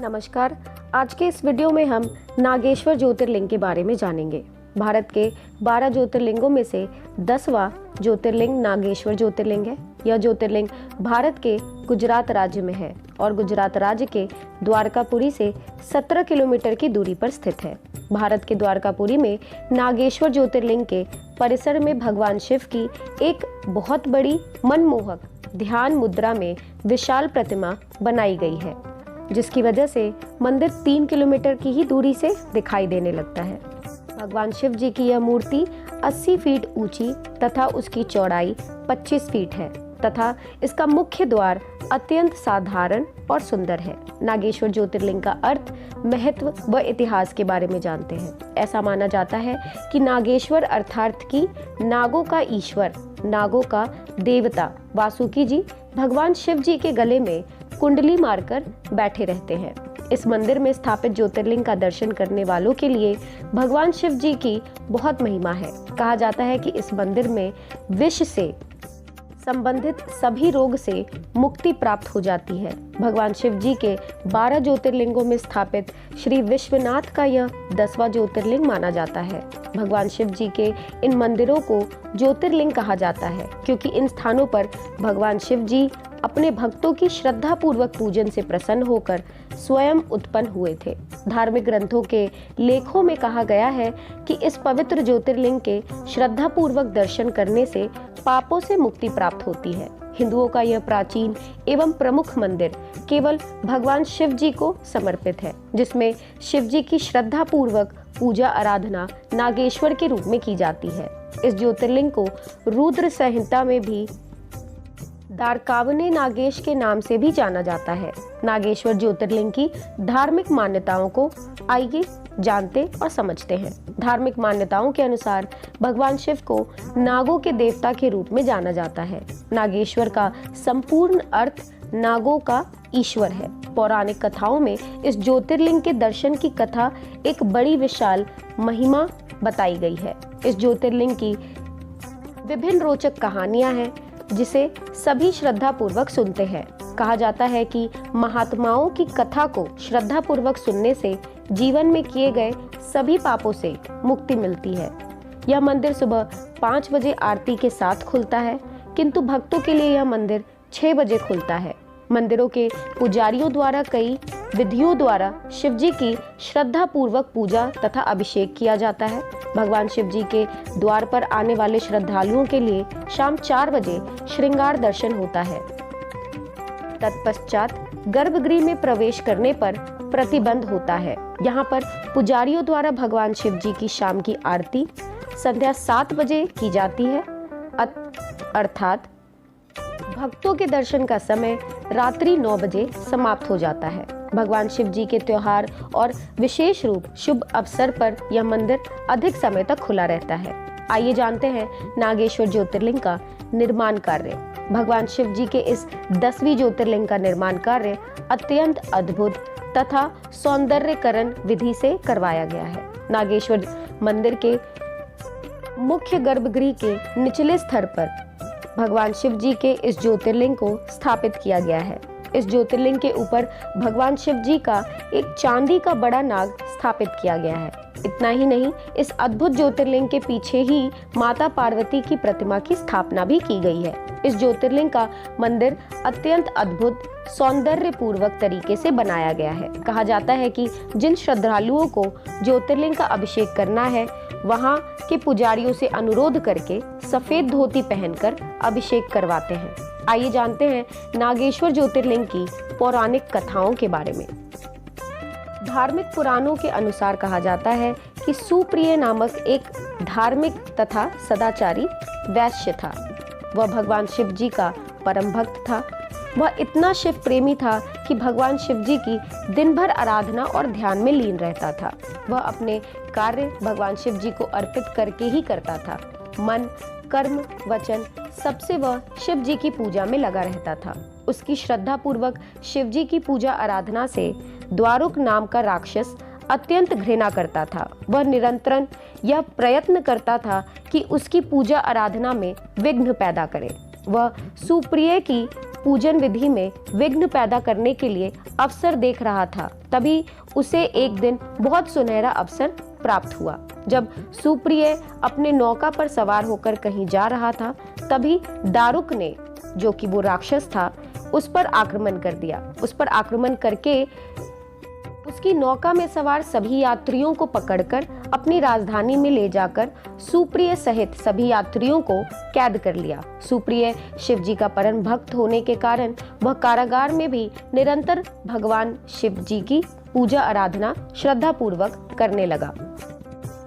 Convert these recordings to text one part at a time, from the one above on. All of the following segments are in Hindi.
नमस्कार। आज के इस वीडियो में हम नागेश्वर ज्योतिर्लिंग के बारे में जानेंगे। भारत के 12 ज्योतिर्लिंगों में से 10वां ज्योतिर्लिंग नागेश्वर ज्योतिर्लिंग है। यह ज्योतिर्लिंग भारत के गुजरात राज्य में है और गुजरात राज्य के द्वारकापुरी से 17 किलोमीटर की दूरी पर स्थित है। भारत के द्वारकापुरी में नागेश्वर ज्योतिर्लिंग के परिसर में भगवान शिव की एक बहुत बड़ी मनमोहक ध्यान मुद्रा में विशाल प्रतिमा बनाई गई है, जिसकी वजह से मंदिर 3 किलोमीटर की ही दूरी से दिखाई देने लगता है। भगवान शिव जी की यह मूर्ति 80 फीट ऊंची तथा उसकी चौड़ाई 25 फीट है तथा इसका मुख्य द्वार अत्यंत साधारण और सुंदर है। नागेश्वर ज्योतिर्लिंग का अर्थ, महत्व व इतिहास के बारे में जानते हैं। ऐसा माना जाता है कि नागेश्वर अर्थात की नागों का ईश्वर, नागों का देवता वासुकी जी भगवान शिव जी के गले में कुंडली मारकर बैठे रहते हैं। इस मंदिर में स्थापित ज्योतिर्लिंग का दर्शन करने वालों के लिए भगवान शिव जी की बहुत महिमा है। कहा जाता है कि इस मंदिर में विष से संबंधित सभी रोग से मुक्ति प्राप्त हो जाती है। भगवान शिव जी के 12 ज्योतिर्लिंगों में स्थापित श्री विश्वनाथ का यह 10वां ज्योतिर्लिंग माना जाता है। भगवान शिव जी के इन मंदिरों को ज्योतिर्लिंग कहा जाता है क्योंकि इन स्थानों पर भगवान शिव जी अपने भक्तों की श्रद्धा पूर्वक पूजन से प्रसन्न होकर स्वयं उत्पन्न हुए थे। धार्मिक ग्रंथों के लेखों में कहा गया है कि इस पवित्र ज्योतिर्लिंग के श्रद्धा पूर्वक दर्शन करने से पापों से मुक्ति प्राप्त होती है। हिंदुओं का यह प्राचीन एवं प्रमुख मंदिर केवल भगवान शिव जी को समर्पित है, जिसमें शिव जी की श्रद्धा पूर्वक पूजा आराधना नागेश्वर के रूप में की जाती है। इस ज्योतिर्लिंग को रुद्र संहिता में भी द्वारकावने नागेश के नाम से भी जाना जाता है। नागेश्वर ज्योतिर्लिंग की धार्मिक मान्यताओं को आइए जानते और समझते हैं। धार्मिक मान्यताओं के अनुसार भगवान शिव को नागों के देवता के रूप में जाना जाता है। नागेश्वर का संपूर्ण अर्थ नागों का ईश्वर है। पौराणिक कथाओं में इस ज्योतिर्लिंग के दर्शन की कथा एक बड़ी विशाल महिमा बताई गई है। इस ज्योतिर्लिंग की विभिन्न रोचक कहानियां हैं जिसे सभी श्रद्धा पूर्वक सुनते हैं। कहा जाता है कि महात्माओं की कथा को श्रद्धा पूर्वक सुनने से जीवन में किए गए सभी पापों से मुक्ति मिलती है। यह मंदिर सुबह 5 बजे आरती के साथ खुलता है, किंतु भक्तों के लिए यह मंदिर 6 बजे खुलता है। मंदिरों के पुजारियों द्वारा कई विधियों द्वारा शिव जी की श्रद्धा पूर्वक पूजा तथा अभिषेक किया जाता है। भगवान शिव जी के द्वार पर आने वाले श्रद्धालुओं के लिए शाम 4 बजे श्रृंगार दर्शन होता है। तत्पश्चात गर्भगृह में प्रवेश करने पर प्रतिबंध होता है। यहाँ पर पुजारियों द्वारा भगवान शिव जी की शाम की आरती संध्या 7 बजे की जाती है, अर्थात भक्तों के दर्शन का समय रात्रि 9 बजे समाप्त हो जाता है। भगवान शिव जी के त्योहार और विशेष रूप शुभ अवसर पर यह मंदिर अधिक समय तक खुला रहता है। आइए जानते हैं नागेश्वर ज्योतिर्लिंग का निर्माण कार्य। भगवान शिव जी के इस 10वीं ज्योतिर्लिंग का निर्माण कार्य अत्यंत अद्भुत तथा सौंदर्यकरण विधि से करवाया गया है। नागेश्वर मंदिर के मुख्य गर्भगृह के निचले स्तर पर भगवान शिव जी के इस ज्योतिर्लिंग को स्थापित किया गया है। इस ज्योतिर्लिंग के ऊपर भगवान शिव जी का एक चांदी का बड़ा नाग स्थापित किया गया है। इतना ही नहीं, इस अद्भुत ज्योतिर्लिंग के पीछे ही माता पार्वती की प्रतिमा की स्थापना भी की गई है। इस ज्योतिर्लिंग का मंदिर अत्यंत अद्भुत सौंदर्य पूर्वक तरीके से बनाया गया है। कहा जाता है कि जिन श्रद्धालुओं को ज्योतिर्लिंग का अभिषेक करना है, वहां के पुजारियों से अनुरोध करके सफेद धोती पहनकर अभिषेक करवाते हैं। आइए जानते हैं नागेश्वर ज्योतिर्लिंग की पौराणिक कथाओं के बारे में। धार्मिक पुराणों के अनुसार कहा जाता है कि सुप्रिय नामक एक धार्मिक तथा सदाचारी वैश्य था। वह भगवान शिव जी का परम भक्त था। वह इतना शिव प्रेमी था कि भगवान शिव जी की दिन भर आराधना और ध्यान में लीन रहता था। वह अपने कार्य भगवान शिव जी को अर्पित करके ही करता था। मन, कर्म, वचन सबसे वह शिव जी की पूजा में लगा रहता था। उसकी श्रद्धा पूर्वक शिव जी की पूजा आराधना से द्वारुक नाम का राक्षस अत्यंत घृणा करता था। वह निरंतर यह प्रयत्न करता था कि उसकी पूजा आराधना में विघ्न पैदा करे। वह सुप्रिय की पूजन विधि में विघ्न पैदा करने के लिए अवसर देख रहा था, तभी उसे एक दिन बहुत सुनहरा अवसर प्राप्त हुआ। जब सुप्रिय अपने नौका पर सवार होकर कहीं जा रहा था, तभी दारुक ने, जो कि वो राक्षस था, उस पर आक्रमण कर दिया। उस पर आक्रमण करके उसकी नौका में सवार सभी यात्रियों को पकड़कर अपनी राजधानी में ले जाकर सुप्रिय सहित सभी यात्रियों को कैद कर लिया। सुप्रिय शिव जी का परम भक्त होने के कारण वह कारागार में भी निरंतर भगवान शिव जी की पूजा आराधना श्रद्धा पूर्वक करने लगा।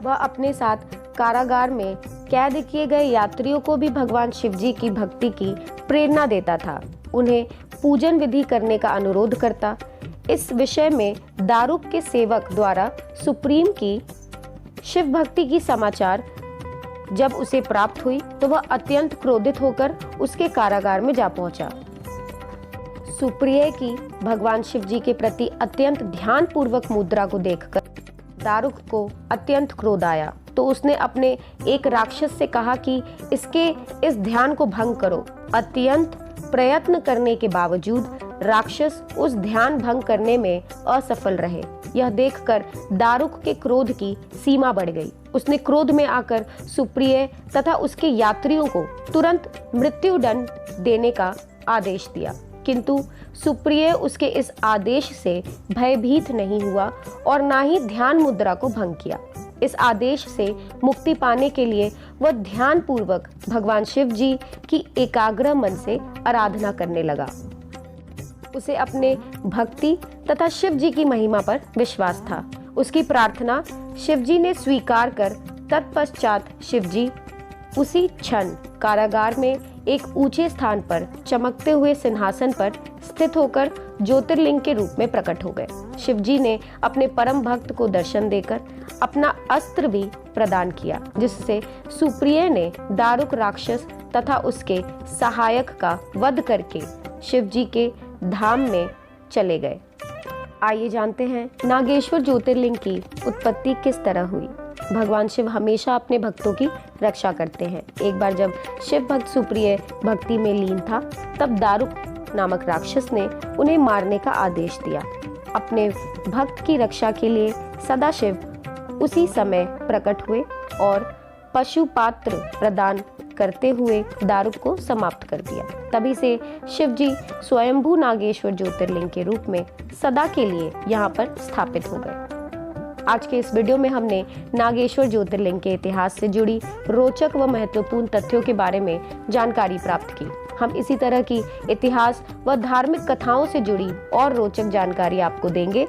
वह अपने साथ कारागार में कैद किए गए यात्रियों को भी भगवान शिव जी की भक्ति की प्रेरणा देता था, उन्हें पूजन विधि करने का अनुरोध करता। इस विषय में दारुक के सेवक द्वारा सुप्रीम की शिव भक्ति की समाचार जब उसे प्राप्त हुई तो वह अत्यंत क्रोधित होकर उसके कारागार में जा पहुंचा। सुप्रिय की भगवान शिव जी के प्रति अत्यंत ध्यान पूर्वक मुद्रा को देखकर दारुक को अत्यंत क्रोध आया, तो उसने अपने एक राक्षस से कहा कि इसके इस ध्यान को भंग करो। अत्यंत प्रयत्न करने के बावजूद राक्षस उस ध्यान भंग करने में असफल रहे। यह देखकर दारुक के क्रोध की सीमा बढ़ गई। उसने क्रोध में आकर सुप्रिय तथा उसके यात्रियों को तुरंत मृत्युदंड देने का आदेश दिया, किंतु सुप्रिय उसके इस आदेश से भयभीत नहीं हुआ और ना ही ध्यान मुद्रा को भंग किया। इस आदेश से मुक्ति पाने के लिए वह ध्यान पूर्वक भगवान शिव जी की एकाग्र मन से आराधना करने लगा। उसे अपने भक्ति तथा शिव जी की महिमा पर विश्वास था। उसकी प्रार्थना शिव जी ने स्वीकार कर तत्पश्चात शिव जी उसी क्षण कारागार में एक ऊंचे स्थान पर चमकते हुए सिंहासन पर स्थित होकर ज्योतिर्लिंग के रूप में प्रकट हो गए। शिव जी ने अपने परम भक्त को दर्शन देकर अपना अस्त्र भी प्रदान किया, जिससे सुप्रिय ने दारुक राक्षस तथा उसके सहायक का वध करके शिव जी के धाम में चले गए। आइए जानते हैं नागेश्वर ज्योतिर्लिंग की उत्पत्ति किस तरह हुई। भगवान शिव हमेशा अपने भक्तों की रक्षा करते हैं। एक बार जब शिव भक्त सुप्रिय भक्ति में लीन था, तब दारुक नामक राक्षस ने उन्हें मारने का आदेश दिया। अपने भक्त की रक्षा के लिए सदाशिव उसी समय प्रकट हुए और पशुपात्र प्रदान करते हुए दारुक को समाप्त कर दिया। तभी से शिव जी स्वयंभू नागेश्वर ज्योतिर्लिंग के रूप में सदा के लिए यहाँ पर स्थापित हो गए। आज के इस वीडियो में हमने नागेश्वर ज्योतिर्लिंग के इतिहास से जुड़ी रोचक व महत्वपूर्ण तथ्यों के बारे में जानकारी प्राप्त की। हम इसी तरह की इतिहास व धार्मिक कथाओं से जुड़ी और रोचक जानकारी आपको देंगे।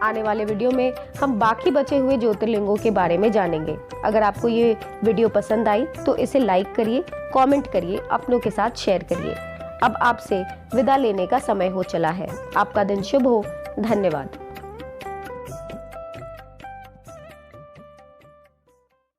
आने वाले वीडियो में हम बाकी बचे हुए ज्योतिर्लिंगों के बारे में जानेंगे। अगर आपको ये वीडियो पसंद आई तो इसे लाइक करिए, कमेंट करिए, अपनों के साथ शेयर करिए। अब आपसे विदा लेने का समय हो चला है। आपका दिन शुभ हो। धन्यवाद।